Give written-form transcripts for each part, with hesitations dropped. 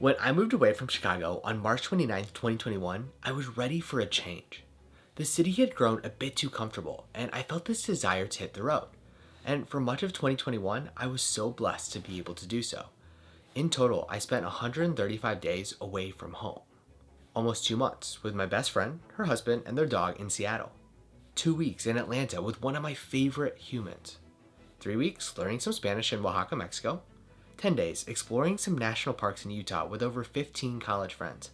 When I moved away from Chicago on March 29th, 2021, I was ready for a change. The city had grown a bit too comfortable, and I felt this desire to hit the road. And for much of 2021, I was so blessed to be able to do so. In total, I spent 135 days away from home. Almost 2 months with my best friend, her husband, and their dog in Seattle. 2 weeks in Atlanta with one of my favorite humans. 3 weeks learning some Spanish in Oaxaca, Mexico. 10 days exploring some national parks in Utah with over 15 college friends.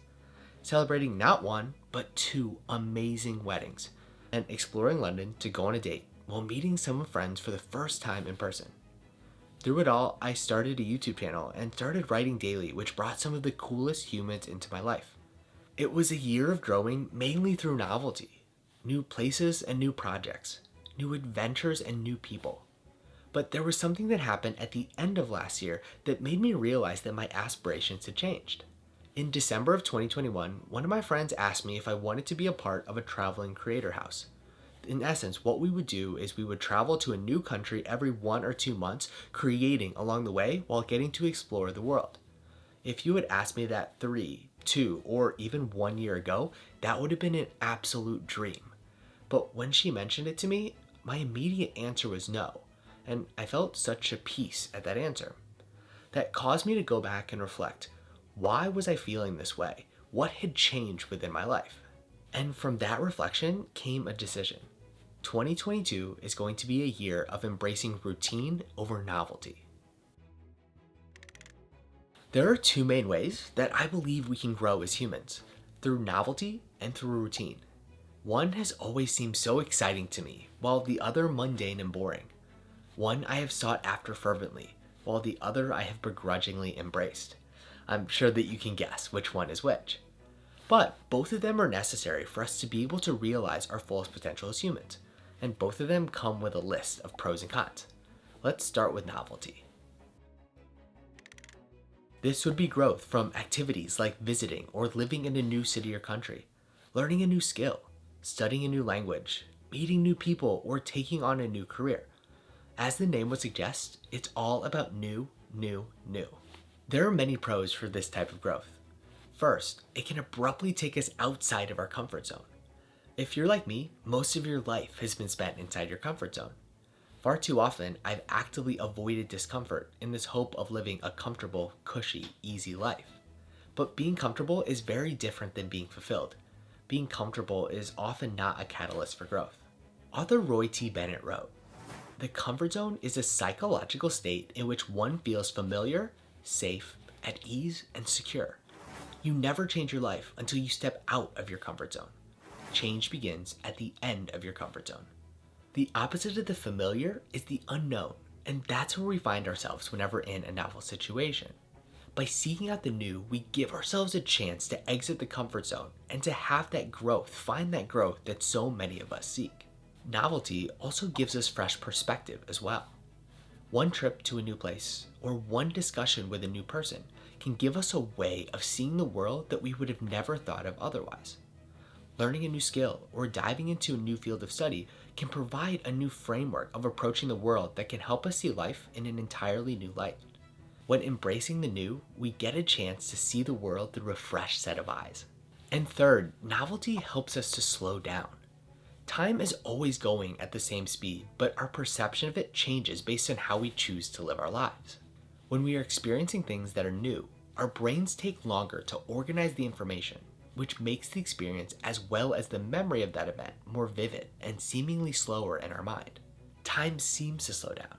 Celebrating not one, but two amazing weddings. And exploring London to go on a date while meeting some friends for the first time in person. Through it all, I started a YouTube channel and started writing daily, which brought some of the coolest humans into my life. It was a year of growing mainly through novelty, new places and new projects, new adventures and new people. But there was something that happened at the end of last year that made me realize that my aspirations had changed. In December of 2021, one of my friends asked me if I wanted to be a part of a traveling creator house. In essence, what we would do is we would travel to a new country every 1 or 2 months, creating along the way while getting to explore the world. If you had asked me that 3, 2, or even 1 year ago, that would have been an absolute dream. But when she mentioned it to me, my immediate answer was no, and I felt such a peace at that answer. That caused me to go back and reflect, why was I feeling this way? What had changed within my life? And from that reflection came a decision. 2022 is going to be a year of embracing routine over novelty. There are two main ways that I believe we can grow as humans, through novelty and through routine. One has always seemed so exciting to me, while the other mundane and boring. One I have sought after fervently, while the other I have begrudgingly embraced. I'm sure that you can guess which one is which. But both of them are necessary for us to be able to realize our fullest potential as humans, and both of them come with a list of pros and cons. Let's start with novelty. This would be growth from activities like visiting or living in a new city or country, learning a new skill, studying a new language, meeting new people, or taking on a new career. As the name would suggest, it's all about new, new, new. There are many pros for this type of growth. First, it can abruptly take us outside of our comfort zone. If you're like me, most of your life has been spent inside your comfort zone. Far too often, I've actively avoided discomfort in this hope of living a comfortable, cushy, easy life. But being comfortable is very different than being fulfilled. Being comfortable is often not a catalyst for growth. Author Roy T. Bennett wrote, "The comfort zone is a psychological state in which one feels familiar, safe, at ease, and secure. You never change your life until you step out of your comfort zone. Change begins at the end of your comfort zone." The opposite of the familiar is the unknown, and that's where we find ourselves whenever in a novel situation. By seeking out the new, we give ourselves a chance to exit the comfort zone and to have that growth, find that growth that so many of us seek. Novelty also gives us fresh perspective as well. One trip to a new place or one discussion with a new person can give us a way of seeing the world that we would have never thought of otherwise. Learning a new skill or diving into a new field of study can provide a new framework of approaching the world that can help us see life in an entirely new light. When embracing the new, we get a chance to see the world through a fresh set of eyes. And third, novelty helps us to slow down. Time is always going at the same speed, but our perception of it changes based on how we choose to live our lives. When we are experiencing things that are new, our brains take longer to organize the information, which makes the experience as well as the memory of that event more vivid and seemingly slower in our mind. Time seems to slow down.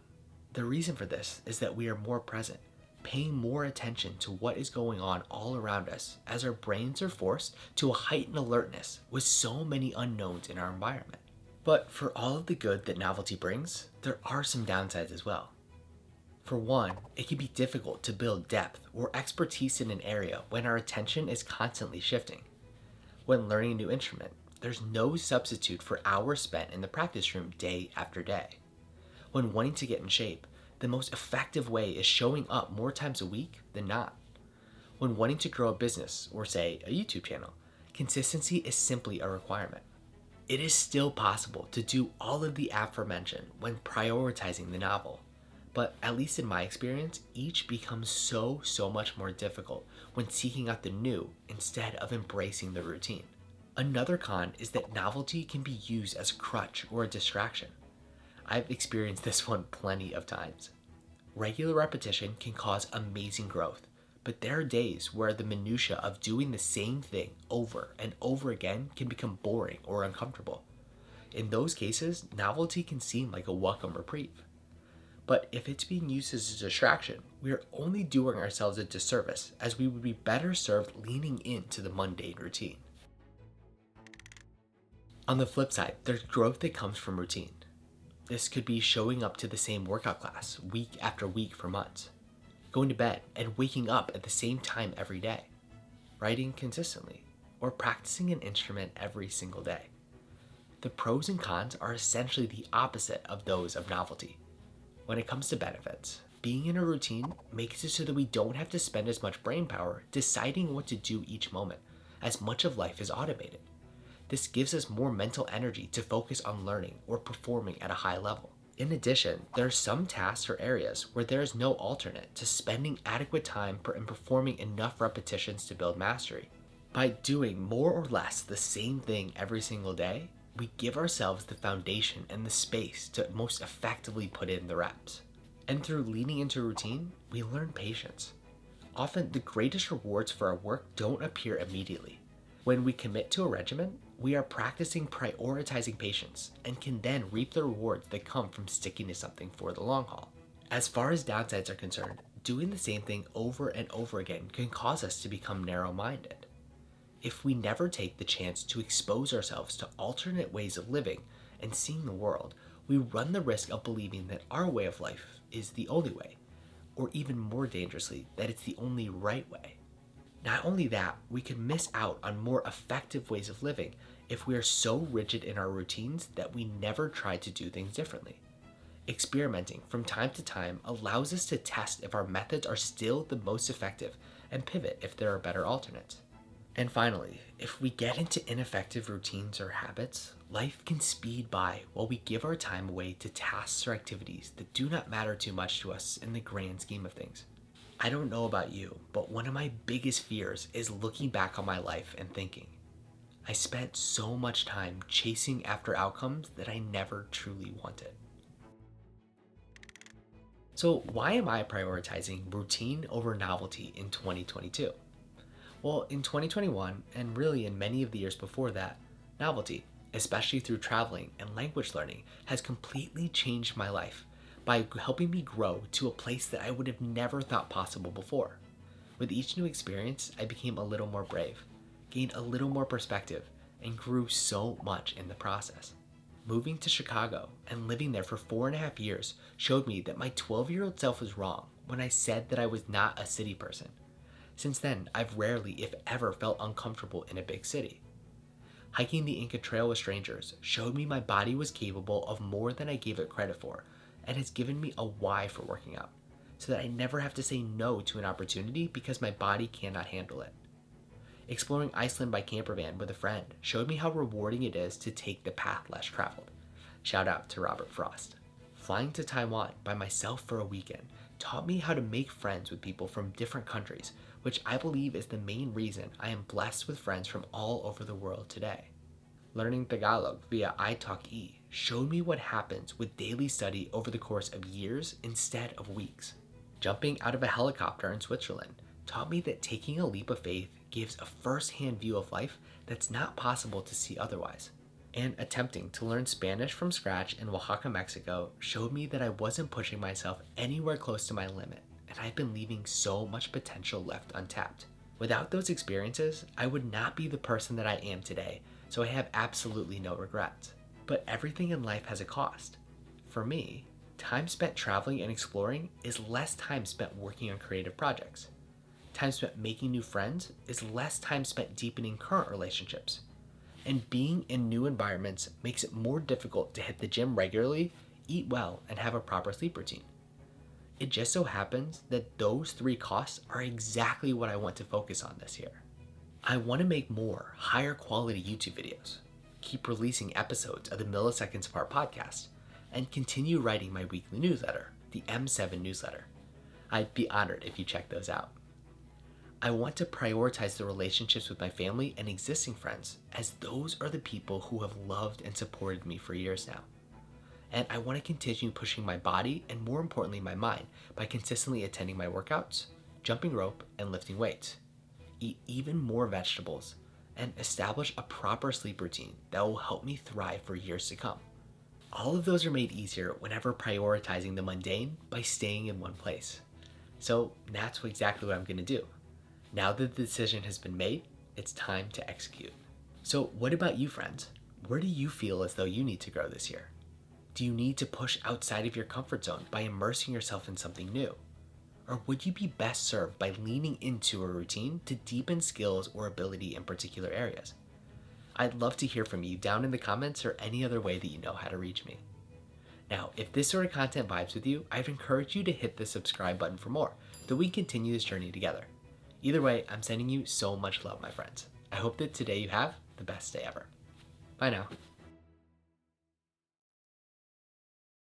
The reason for this is that we are more present, paying more attention to what is going on all around us as our brains are forced to a heightened alertness with so many unknowns in our environment. But for all of the good that novelty brings, there are some downsides as well. For one, it can be difficult to build depth or expertise in an area when our attention is constantly shifting. When learning a new instrument, there's no substitute for hours spent in the practice room day after day. When wanting to get in shape, the most effective way is showing up more times a week than not. When wanting to grow a business or say a YouTube channel, consistency is simply a requirement. It is still possible to do all of the aforementioned when prioritizing the novel, But at least in my experience, each becomes so much more difficult when seeking out the new instead of embracing the routine. Another con is that novelty can be used as a crutch or a distraction. I've experienced this one plenty of times. Regular repetition can cause amazing growth, but there are days where the minutia of doing the same thing over and over again can become boring or uncomfortable. In those cases, novelty can seem like a welcome reprieve. But if it's being used as a distraction, we are only doing ourselves a disservice, as we would be better served leaning into the mundane routine. On the flip side, there's growth that comes from routine. This could be showing up to the same workout class week after week for months, going to bed and waking up at the same time every day, writing consistently, or practicing an instrument every single day. The pros and cons are essentially the opposite of those of novelty. When it comes to benefits, being in a routine makes it so that we don't have to spend as much brain power deciding what to do each moment, as much of life is automated. This gives us more mental energy to focus on learning or performing at a high level. In addition, there are some tasks or areas where there is no alternate to spending adequate time and performing enough repetitions to build mastery. By doing more or less the same thing every single day, we give ourselves the foundation and the space to most effectively put in the reps. And through leaning into routine, we learn patience. Often, the greatest rewards for our work don't appear immediately. When we commit to a regimen, we are practicing prioritizing patience and can then reap the rewards that come from sticking to something for the long haul. As far as downsides are concerned, doing the same thing over and over again can cause us to become narrow-minded. If we never take the chance to expose ourselves to alternate ways of living and seeing the world, we run the risk of believing that our way of life is the only way, or even more dangerously, that it's the only right way. Not only that, we could miss out on more effective ways of living if we are so rigid in our routines that we never try to do things differently. Experimenting from time to time allows us to test if our methods are still the most effective and pivot if there are better alternates. And finally, if we get into ineffective routines or habits, life can speed by while we give our time away to tasks or activities that do not matter too much to us in the grand scheme of things. I don't know about you, but one of my biggest fears is looking back on my life and thinking, I spent so much time chasing after outcomes that I never truly wanted. So why am I prioritizing routine over novelty in 2022? Well, in 2021, and really in many of the years before that, novelty, especially through traveling and language learning, has completely changed my life by helping me grow to a place that I would have never thought possible before. With each new experience, I became a little more brave, gained a little more perspective, and grew so much in the process. Moving to Chicago and living there for 4.5 years showed me that my 12-year-old self was wrong when I said that I was not a city person. Since then, I've rarely, if ever, felt uncomfortable in a big city. Hiking the Inca Trail with strangers showed me my body was capable of more than I gave it credit for, and has given me a why for working out, so that I never have to say no to an opportunity because my body cannot handle it. Exploring Iceland by campervan with a friend showed me how rewarding it is to take the path less traveled. Shout out to Robert Frost. Flying to Taiwan by myself for a weekend taught me how to make friends with people from different countries, which I believe is the main reason I am blessed with friends from all over the world today. Learning Tagalog via iTalki showed me what happens with daily study over the course of years instead of weeks. Jumping out of a helicopter in Switzerland taught me that taking a leap of faith gives a first-hand view of life that's not possible to see otherwise. And attempting to learn Spanish from scratch in Oaxaca, Mexico showed me that I wasn't pushing myself anywhere close to my limit, and I've been leaving so much potential left untapped. Without those experiences, I would not be the person that I am today, so I have absolutely no regrets. But everything in life has a cost. For me, time spent traveling and exploring is less time spent working on creative projects. Time spent making new friends is less time spent deepening current relationships. And being in new environments makes it more difficult to hit the gym regularly, eat well, and have a proper sleep routine. It just so happens that those 3 costs are exactly what I want to focus on this year. I want to make more higher quality YouTube videos, keep releasing episodes of the Milliseconds Apart podcast, and continue writing my weekly newsletter, the M7 newsletter. I'd be honored if you check those out. I want to prioritize the relationships with my family and existing friends, as those are the people who have loved and supported me for years now. And I want to continue pushing my body and, more importantly, my mind by consistently attending my workouts, jumping rope, and lifting weights. Eat even more vegetables and establish a proper sleep routine that will help me thrive for years to come. All of those are made easier whenever prioritizing the mundane by staying in one place. So that's exactly what I'm going to do. Now that the decision has been made, it's time to execute. So what about you, friends? Where do you feel as though you need to grow this year? Do you need to push outside of your comfort zone by immersing yourself in something new? Or would you be best served by leaning into a routine to deepen skills or ability in particular areas? I'd love to hear from you down in the comments or any other way that you know how to reach me. Now, if this sort of content vibes with you, I'd encourage you to hit the subscribe button for more, so we can continue this journey together. Either way, I'm sending you so much love, my friends. I hope that today you have the best day ever. Bye now.